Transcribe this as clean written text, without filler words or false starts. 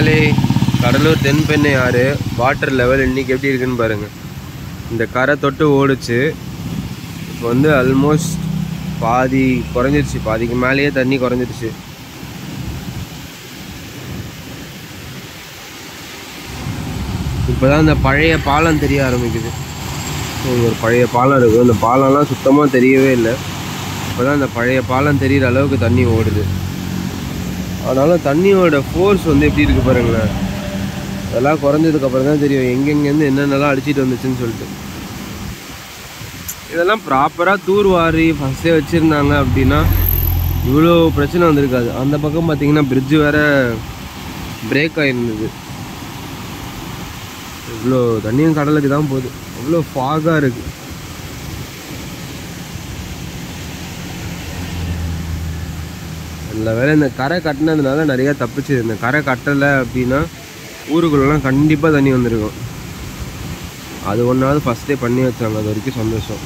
மக்களே, கடலூர் தென்பெண்ணை ஆறு water level இன்றைக்கி எப்படி இருக்குன்னு பாருங்கள். இந்த கரை தொட்டு ஓடுச்சு. இப்போ வந்து ஆல்மோஸ்ட் பாதி குறைஞ்சிருச்சு, பாதிக்கு மேலேயே தண்ணி குறைஞ்சிருச்சு. இப்போ தான் இந்த பழைய பாலம் தெரிய ஆரம்பிக்குது. ஒரு பழைய பாலம் இருக்குது, அந்த பாலம்லாம் சுத்தமாக தெரியவே இல்லை. இப்போ தான் இந்த பழைய பாலம் தெரிகிற அளவுக்கு தண்ணி ஓடுது. அதனால் தண்ணியோட ஃபோர்ஸ் வந்து எப்படி இருக்குது பாருங்களேன். அதெல்லாம் குறைஞ்சதுக்கப்புறம் தான் தெரியும் எங்கெங்கேருந்து என்னென்னலாம் அடிச்சிட்டு வந்துச்சுன்னு சொல்லிட்டு. இதெல்லாம் ப்ராப்பராக தூர்வாரி ஃபஸ்ட்டே வச்சுருந்தாங்க அப்படின்னா இவ்வளோ பிரச்சனை வந்திருக்காது. அந்த பக்கம் பார்த்திங்கன்னா பிரிட்ஜு வேறு பிரேக் ஆகிருந்தது. இவ்வளோ தண்ணியும் கடலுக்கு தான் போகுது. அவ்வளோ ஃபாகாக இருக்குது. நல்ல வேலை இந்த கரை கட்டினதுனால நிறையா தப்பிச்சு. இந்த கரை கட்டலை அப்படின்னா ஊருக்குள்ளெலாம் கண்டிப்பாக தண்ணி வந்திருக்கும். அது ஒன்றாவது ஃபஸ்ட்டே பண்ணி வச்சாங்க, அது வரைக்கும் சந்தோஷம்.